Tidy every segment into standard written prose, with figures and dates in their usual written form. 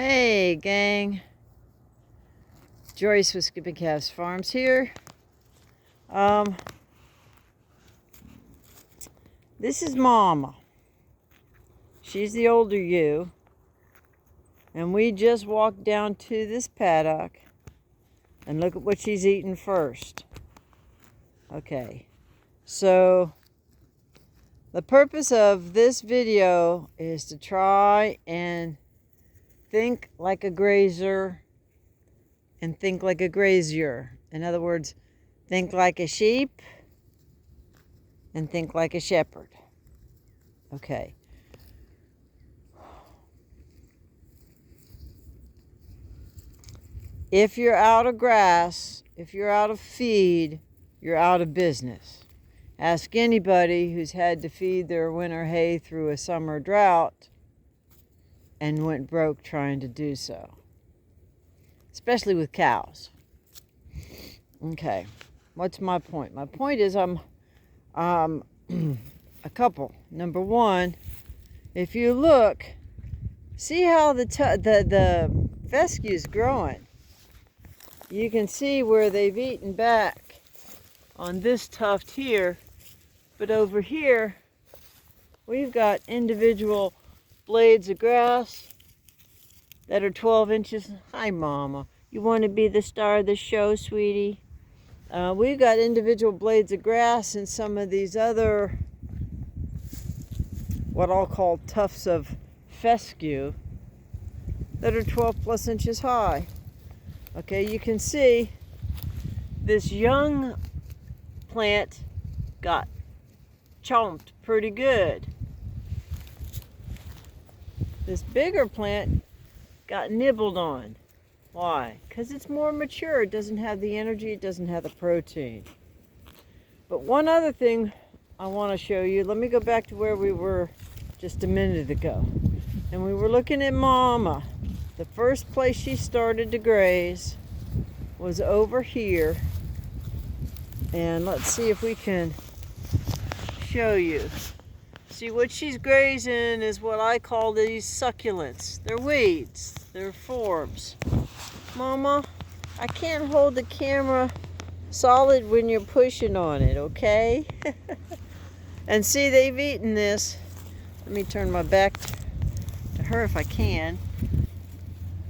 Hey gang, Joyce with Skipping Calves Farms here. This is Mama. She's the older ewe, and we just walked down to this paddock and look at what she's eating first. Okay, so the purpose of this video is to try and think like a grazer and think like a grazier. In other words, think like a sheep and think like a shepherd. Okay. If you're out of grass, if you're out of feed, you're out of business. Ask anybody who's had to feed their winter hay through a summer drought and went broke trying to do so. Especially with cows. Okay, what's my point? My point is I'm a couple. Number one, if you look, see how the fescue is growing. You can see where they've eaten back on this tuft here, but over here we've got individual blades of grass that are 12 inches. Hi, Mama. You want to be the star of the show, sweetie? We've got individual blades of grass and some of these other, what I'll call tufts of fescue, that are 12 plus inches high. Okay, you can see this young plant got chomped pretty good. This bigger plant got nibbled on. Why? Because it's more mature. It doesn't have the energy. It doesn't have the protein. But one other thing I want to show you. Let me go back to where we were just a minute ago. And we were looking at Mama. The first place she started to graze was over here. And let's see if we can show you. See, what she's grazing is what I call these succulents. They're weeds. They're forbs. Mama, I can't hold the camera solid when you're pushing on it, okay? And see, they've eaten this. Let me turn my back to her if I can.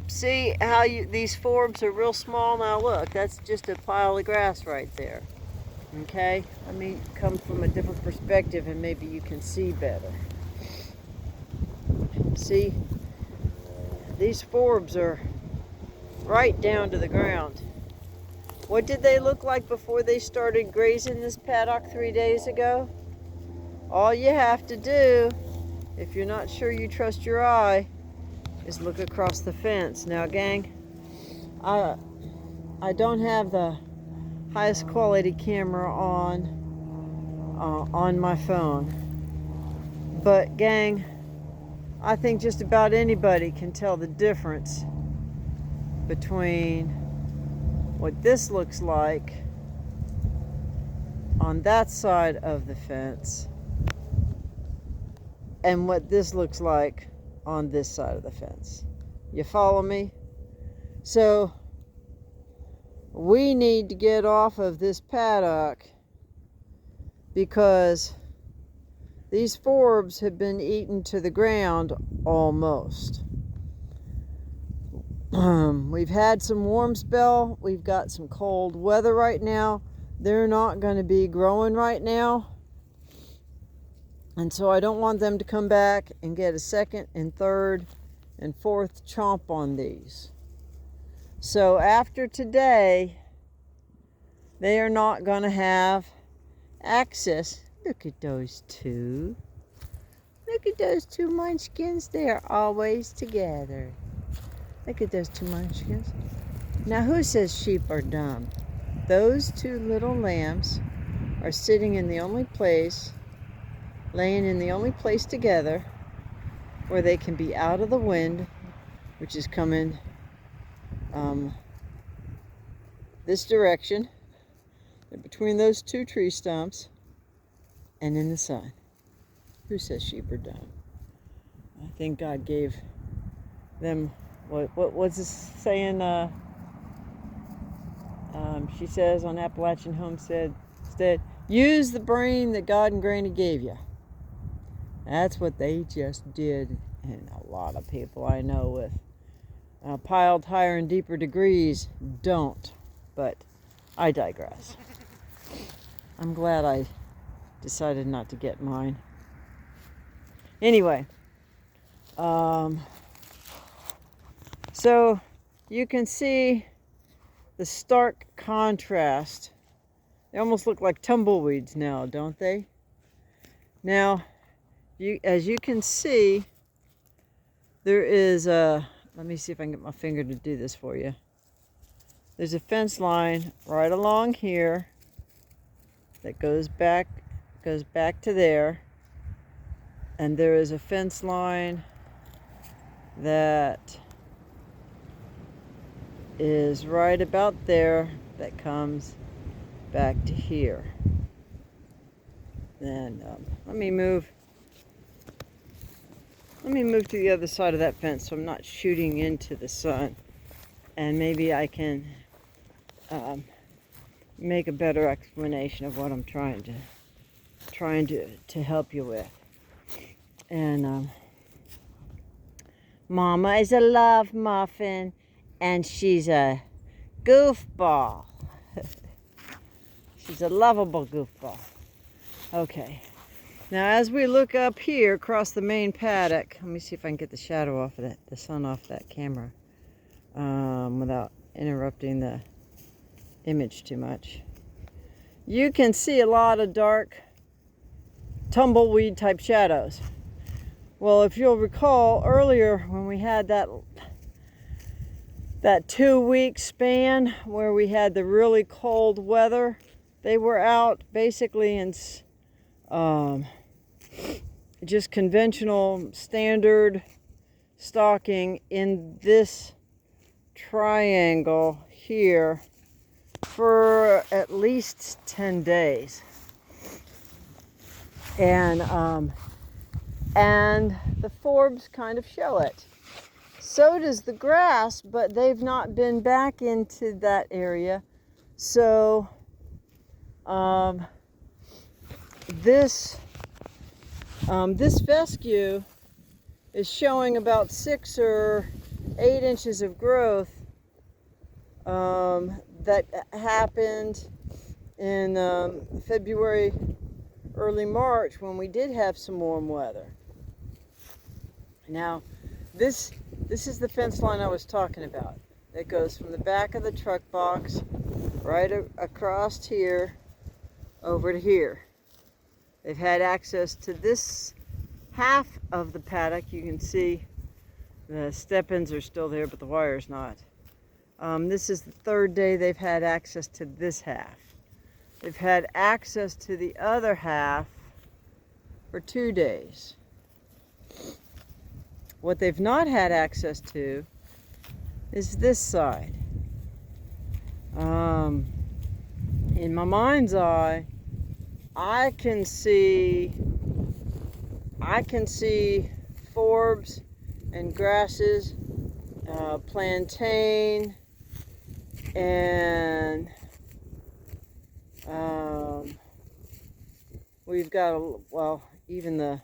See how these forbs are real small? Now look, that's just a pile of grass right there. Okay, let me come from a different perspective and maybe you can see better. See, these forbs are right down to the ground. What did they look like before they started grazing this paddock 3 days ago? All you have to do, if you're not sure you trust your eye, is look across the fence. Now, gang, I don't have the highest quality camera on my phone, but gang, I think just about anybody can tell the difference between what this looks like on that side of the fence and what this looks like on this side of the fence. You follow me? So we need to get off of this paddock because these forbs have been eaten to the ground almost. We've had some warm spell. We've got some cold weather right now. They're not going to be growing right now. And so I don't want them to come back and get a second and third and fourth chomp on these. So after today, they are not going to have access. Look at those two. Look at those two munchkins. They are always together. Look at those two munchkins. Now, who says sheep are dumb? Those two little lambs are sitting in the only place, laying in the only place together where they can be out of the wind, which is coming this direction. They're between those two tree stumps and in the sun. Who says sheep are dumb? I think God gave them what was this saying? She says on Appalachian Homestead, instead, use the brain that God and Granny gave you. That's what they just did, and a lot of people I know with piled higher and deeper degrees don't. But I digress. I'm glad I decided not to get mine. Anyway, so you can see the stark contrast. They almost look like tumbleweeds now, don't they? Now, as you can see, there is a, let me see if I can get my finger to do this for you. There's a fence line right along here that goes back to there. And there is a fence line that is right about there that comes back to here. Then let me move to the other side of that fence so I'm not shooting into the sun, and maybe I can make a better explanation of what I'm trying to help you with. And Mama is a love muffin, and she's a goofball. She's a lovable goofball. Okay. Now, as we look up here across the main paddock, let me see if I can get the shadow off of that, the sun off that camera, without interrupting the image too much. You can see a lot of dark tumbleweed type shadows. Well, if you'll recall earlier when we had that 2-week span where we had the really cold weather, they were out basically in just conventional standard stalking in this triangle here for at least 10 days. And the forbs kind of show it. So does the grass, but they've not been back into that area. So this fescue is showing about 6 or 8 inches of growth that happened in February, early March, when we did have some warm weather. Now, this is the fence line I was talking about. It goes from the back of the truck box right across here over to here. They've had access to this half of the paddock. You can see the step-ins are still there, but the wire's not. This is the 3rd day they've had access to this half. They've had access to the other half for 2 days. What they've not had access to is this side. In my mind's eye, I can see forbs and grasses, plantain, and we've got even the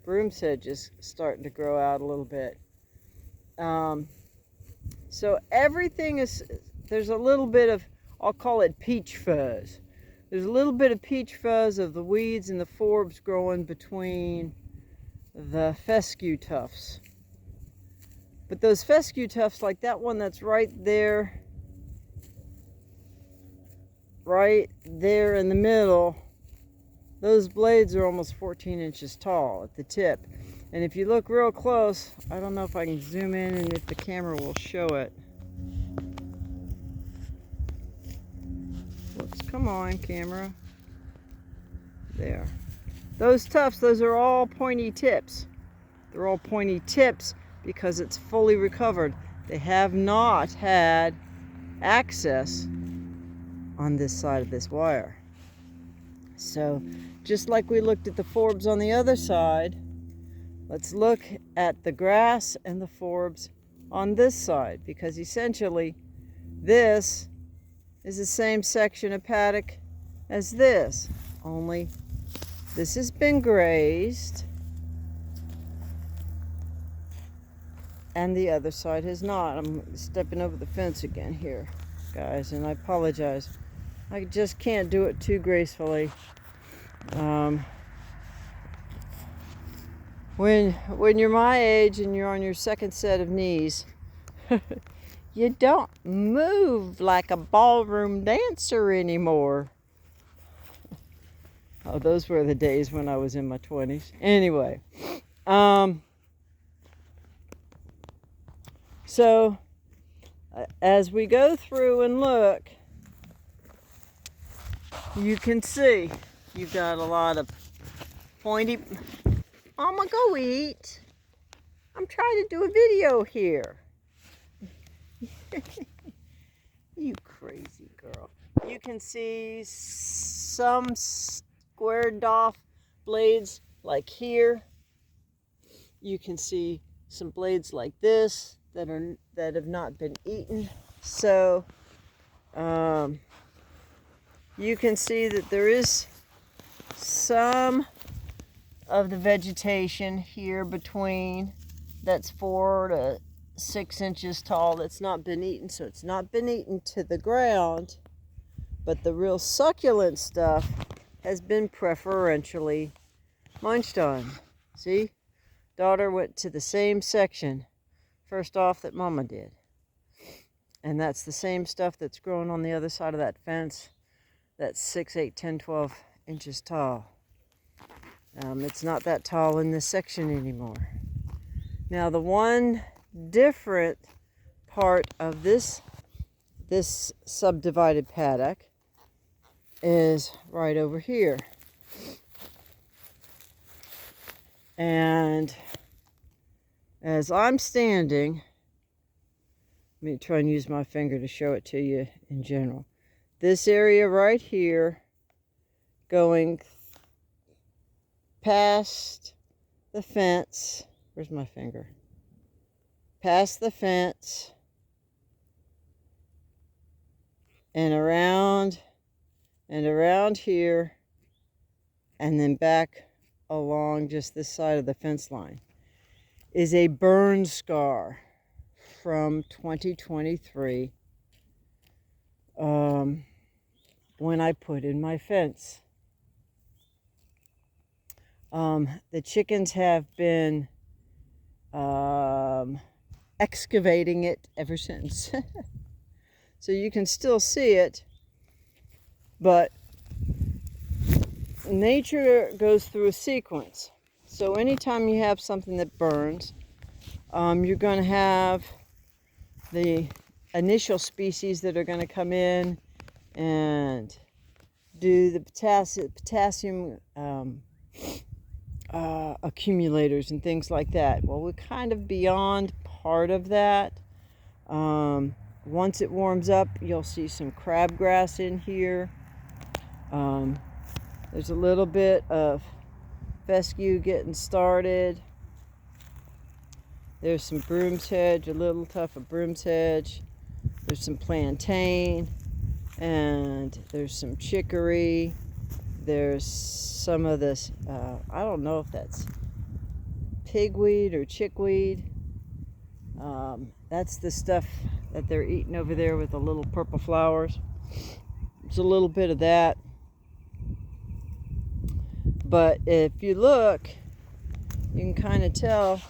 broom sedge is starting to grow out a little bit. So everything is, there's a little bit of, I'll call it peach fuzz. There's a little bit of peach fuzz of the weeds and the forbs growing between the fescue tufts. But those fescue tufts, like that one that's right there in the middle, those blades are almost 14 inches tall at the tip. And if you look real close, I don't know if I can zoom in and if the camera will show it. Whoops, come on, camera. There. Those tufts, those are all pointy tips. They're all pointy tips because it's fully recovered. They have not had access on this side of this wire. So just like we looked at the forbs on the other side, let's look at the grass and the forbs on this side, because essentially this is the same section of paddock as this, only this has been grazed and the other side has not. I'm stepping over the fence again here, guys, and I apologize. I just can't do it too gracefully. When you're my age and you're on your second set of knees, you don't move like a ballroom dancer anymore. Oh, those were the days when I was in my 20s. Anyway, so as we go through and look, you can see you've got a lot of pointy... Mama, go eat. I'm trying to do a video here. You crazy girl. You can see some squared off blades like here. You can see some blades like this that have not been eaten. So you can see that there is some of the vegetation here between that's 4 to 6 inches tall that's not been eaten. So it's not been eaten to the ground, but the real succulent stuff has been preferentially munched on. See, daughter went to the same section first off that Mama did, and that's the same stuff that's growing on the other side of that fence that's 6, 8, 10, 12 inches tall. It's not that tall in this section anymore. Now, the one different part of this subdivided paddock is right over here. And as I'm standing, let me try and use my finger to show it to you in general. This area right here, going past the fence, where's my finger? Past the fence and around here, and then back along just this side of the fence line is a burn scar from 2023 when I put in my fence. The chickens have been excavating it ever since. So you can still see it, but nature goes through a sequence. So anytime you have something that burns, you're going to have the initial species that are going to come in and do the potassium accumulators and things like that. Well, we're kind of beyond part of that. Once it warms up, you'll see some crabgrass in here. There's a little bit of fescue getting started. There's some broom's hedge, a little tuft of broom's hedge. There's some plantain, and there's some chicory. There's some of this, I don't know if that's pigweed or chickweed. That's the stuff that they're eating over there with the little purple flowers. There's a little bit of that. But if you look, you can kind of tell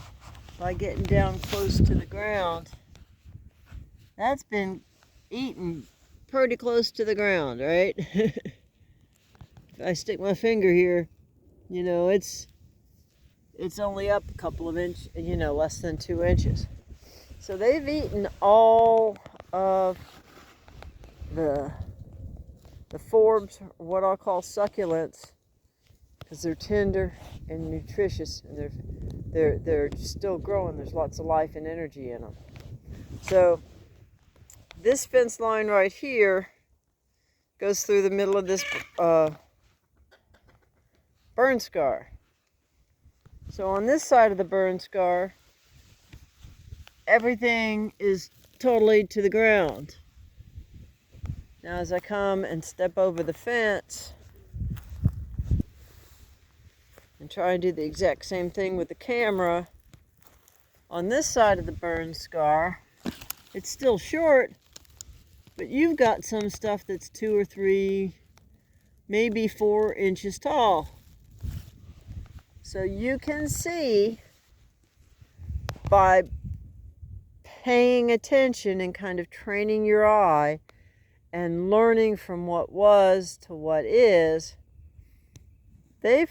by getting down close to the ground, that's been eaten pretty close to the ground, right? If I stick my finger here, you know, it's only up a couple of inches, you know, less than 2 inches. So they've eaten all of the forbs, what I'll call succulents, because they're tender and nutritious, and they're still growing. There's lots of life and energy in them. So this fence line right here goes through the middle of this burn scar. So on this side of the burn scar, everything is totally to the ground. Now as I come and step over the fence and try and do the exact same thing with the camera, on this side of the burn scar, it's still short, but you've got some stuff that's 2 or 3, maybe 4 inches tall. So you can see by paying attention and kind of training your eye and learning from what was to what is, they've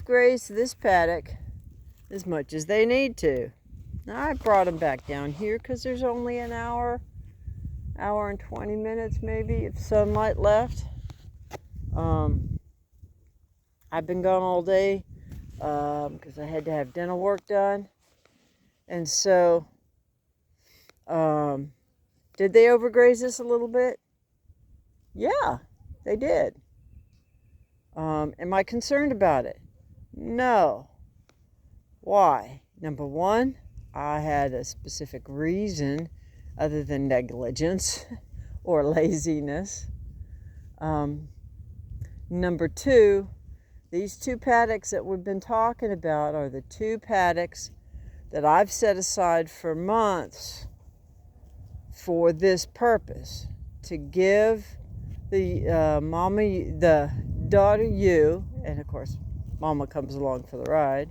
grazed this paddock as much as they need to. Now I brought them back down here because there's only an hour and 20 minutes maybe of sunlight left. I've been gone all day because I had to have dental work done. And so, did they overgraze this a little bit? Yeah, they did. Am I concerned about it? No. Why? Number one, I had a specific reason other than negligence or laziness. Number two, these 2 paddocks that we've been talking about are the 2 paddocks that I've set aside for months for this purpose, to give the the daughter you, and of course mama comes along for the ride,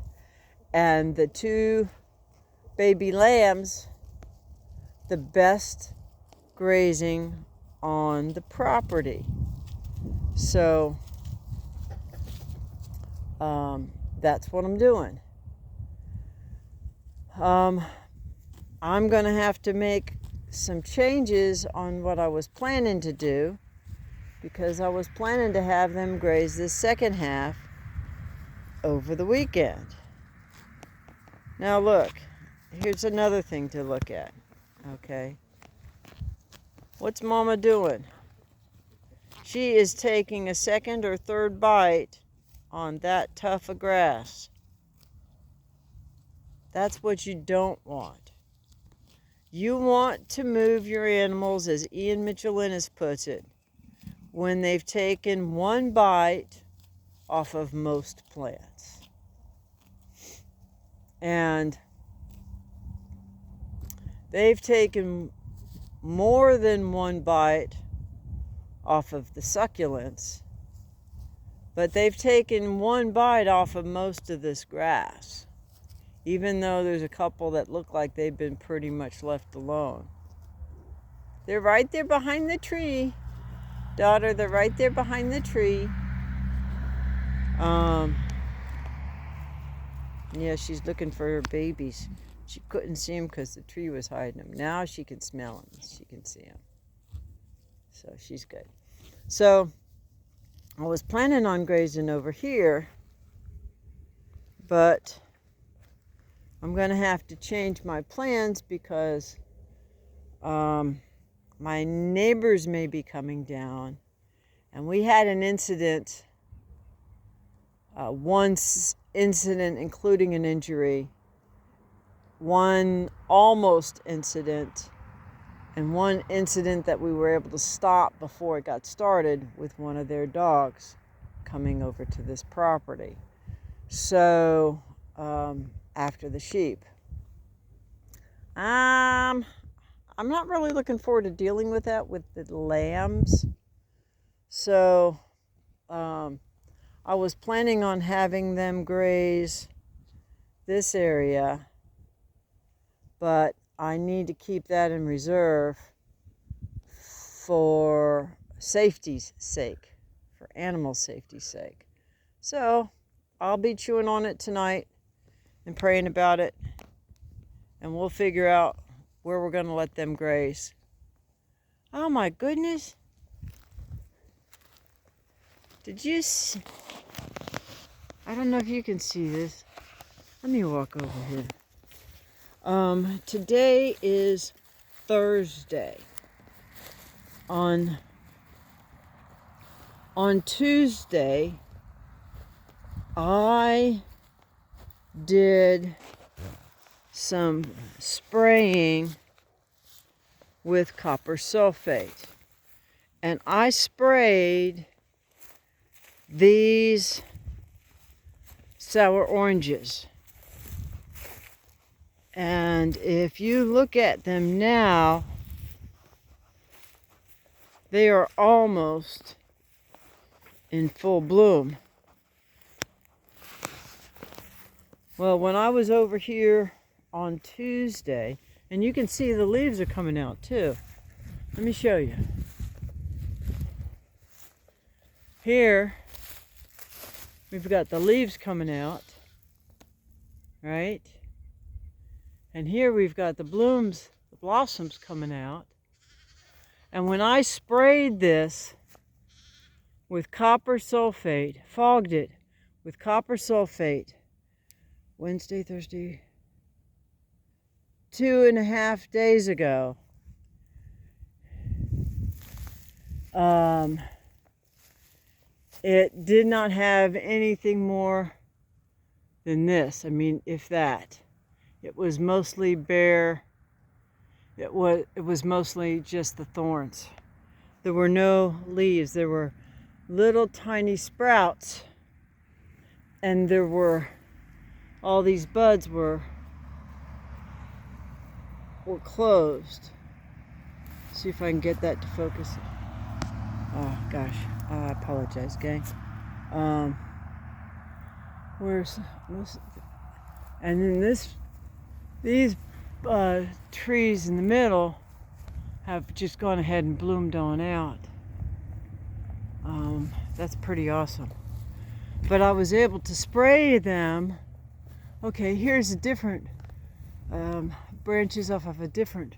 and the 2 baby lambs the best grazing on the property. So that's what I'm doing. I'm going to have to make some changes on what I was planning to do, because I was planning to have them graze this second half over the weekend. Now look, here's another thing to look at, okay? What's Mama doing? She is taking a second or third bite on that tuft of grass. That's what you don't want. You want to move your animals, as Ian Michelinus puts it, when they've taken one bite off of most plants. And they've taken more than one bite off of the succulents, but they've taken one bite off of most of this grass, even though there's a couple that look like they've been pretty much left alone. They're right there behind the tree. Daughter, they're right there behind the tree. Yeah, she's looking for her babies. She couldn't see them because the tree was hiding them. Now she can smell them. She can see them. So she's good. So I was planning on grazing over here, but I'm going to have to change my plans because my neighbors may be coming down. And we had an incident, one incident including an injury, one almost incident, and one incident that we were able to stop before it got started with one of their dogs coming over to this property. So after the sheep. I'm not really looking forward to dealing with that with the lambs. So I was planning on having them graze this area, but I need to keep that in reserve for safety's sake, for animal safety's sake. So I'll be chewing on it tonight and praying about it, and we'll figure out where we're going to let them graze. Oh my goodness. Did you see? I don't know if you can see this. Let me walk over here. Today is Thursday. On Tuesday, I did some spraying with copper sulfate. And I sprayed these sour oranges. And if you look at them now, they are almost in full bloom. Well, when I was over here on Tuesday, and you can see the leaves are coming out too. Let me show you. Here, we've got the leaves coming out, right? And here we've got the blooms, the blossoms coming out. And when I sprayed this with copper sulfate, fogged it with copper sulfate, Wednesday, Thursday, 2.5 days ago, it did not have anything more than this. I mean, if that. It was mostly bare. It was mostly just the thorns. There were no leaves. There were little tiny sprouts, and there were all these buds were closed. See if I can get that to focus. Oh gosh, I apologize, gang. Where's most? And then these trees in the middle have just gone ahead and bloomed on out. That's pretty awesome. But I was able to spray them. Okay, here's a different branches off of a different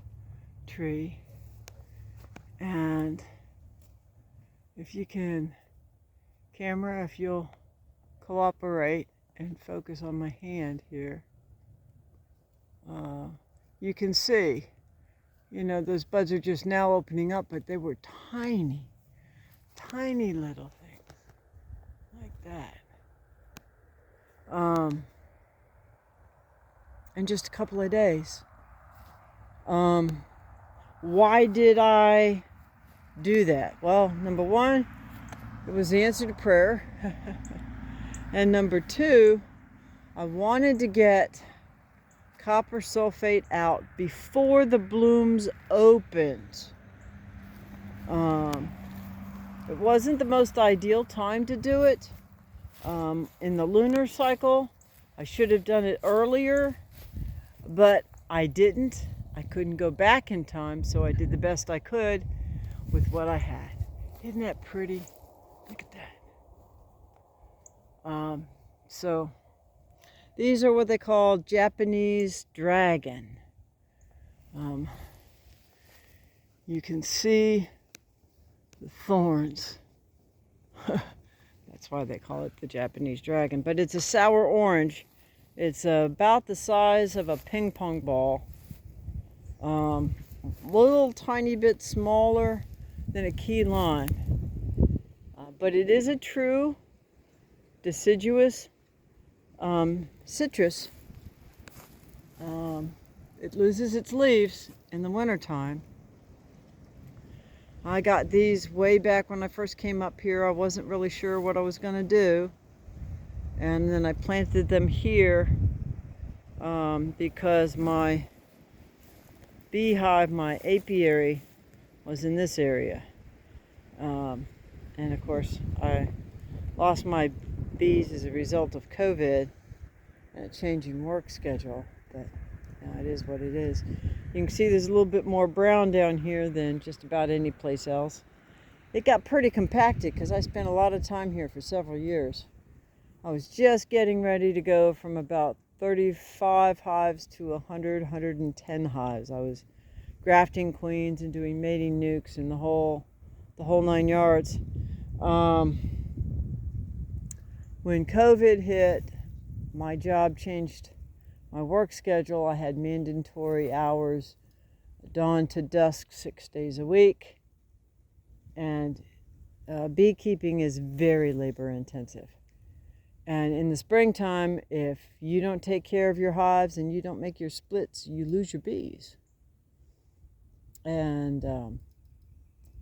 tree. And if you can, camera, if you'll cooperate and focus on my hand here, you can see, you know, those buds are just now opening up, but they were tiny, tiny little things like that. In just a couple of days. Why did I do that? Well, number one, it was the answer to prayer. And number two, I wanted to get copper sulfate out before the blooms opened. It wasn't the most ideal time to do it. In the lunar cycle, I should have done it earlier, but I didn't. I couldn't go back in time, so I did the best I could with what I had. Isn't that pretty? Look at that. So these are what they call Japanese dragon. You can see the thorns. That's why they call it the Japanese dragon. But it's a sour orange. It's about the size of a ping pong ball. Little tiny bit smaller than a key lime. But it is a true deciduous citrus. It loses its leaves in the wintertime. I got these way back when I first came up here. I wasn't really sure what I was going to do. And then I planted them here because my beehive, my apiary, was in this area. And of course, I lost my bees as a result of COVID and a changing work schedule. But it is what it is. You can see there's a little bit more brown down here than just about any place else. It got pretty compacted because I spent a lot of time here for several years. I was just getting ready to go from about 35 hives to 100, 110 hives. I was grafting queens and doing mating nukes and the whole 9 yards. When COVID hit, my job changed my work schedule. I had mandatory hours, dawn to dusk, 6 days a week. And beekeeping is very labor intensive. And in the springtime, if you don't take care of your hives and you don't make your splits, you lose your bees. And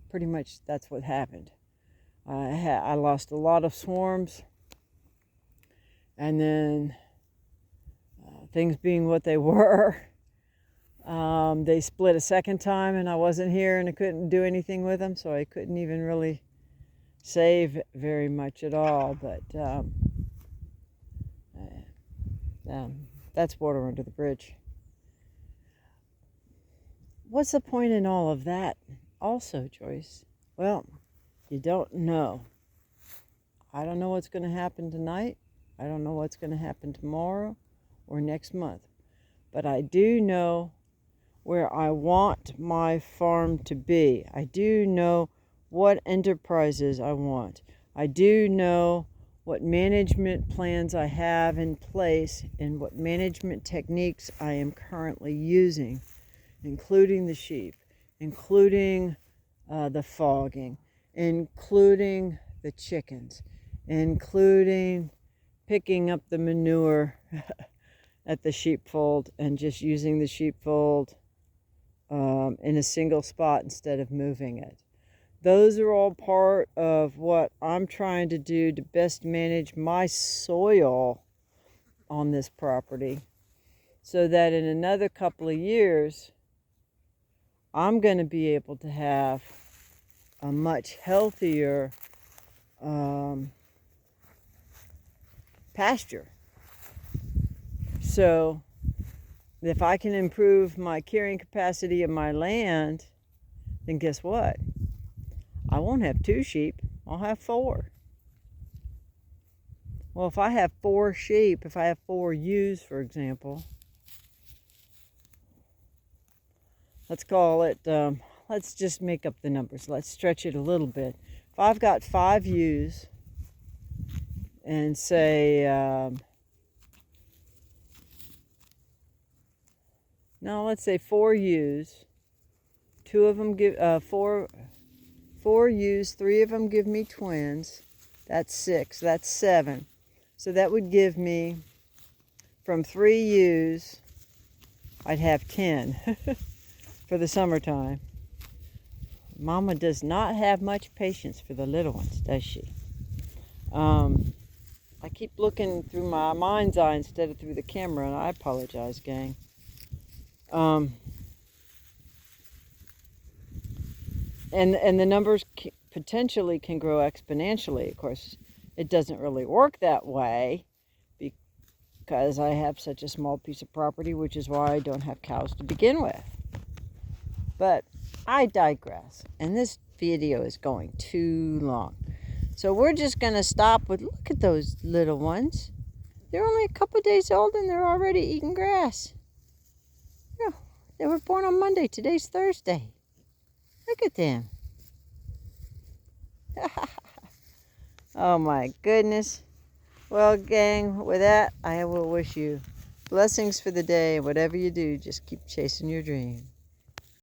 pretty much that's what happened. I lost a lot of swarms. And then things being what they were, they split a second time and I wasn't here and I couldn't do anything with them. So I couldn't even really save very much at all. But that's water under the bridge. What's the point in all of that also, Joyce? Well, you don't know. I don't know what's going to happen tonight. I don't know what's going to happen tomorrow or next month. But I do know where I want my farm to be. I do know what enterprises I want. I do know what management plans I have in place and what management techniques I am currently using, including the sheep, including the fogging, including the chickens, including picking up the manure at the sheepfold and just using the sheepfold in a single spot instead of moving it. Those are all part of what I'm trying to do to best manage my soil on this property so that in another couple of years, I'm going to be able to have a much healthier pasture. So if I can improve my carrying capacity of my land, then guess what? I won't have 2 sheep, I'll have 4. Well, if I have 4 sheep, if I have 4 ewes, for example, let's call it, let's just make up the numbers. Let's stretch it a little bit. If I've got 5 ewes and say, no, let's say 4 ewes, 2 of them give, 4 ewes, 3 of them give me twins. That's 6, that's 7. So that would give me, from 3 ewes, I'd have 10 for the summertime. Mama does not have much patience for the little ones, does she? I keep looking through my mind's eye instead of through the camera, and I apologize, gang. And the numbers potentially can grow exponentially. Of course, it doesn't really work that way because I have such a small piece of property, which is why I don't have cows to begin with. But I digress, and this video is going too long. So we're just going to stop with, look at those little ones. They're only a couple days old and they're already eating grass. Yeah, they were born on Monday. Today's Thursday. Look at them. Oh my goodness. Well, gang, with that, I will wish you blessings for the day. Whatever you do, just keep chasing your dream.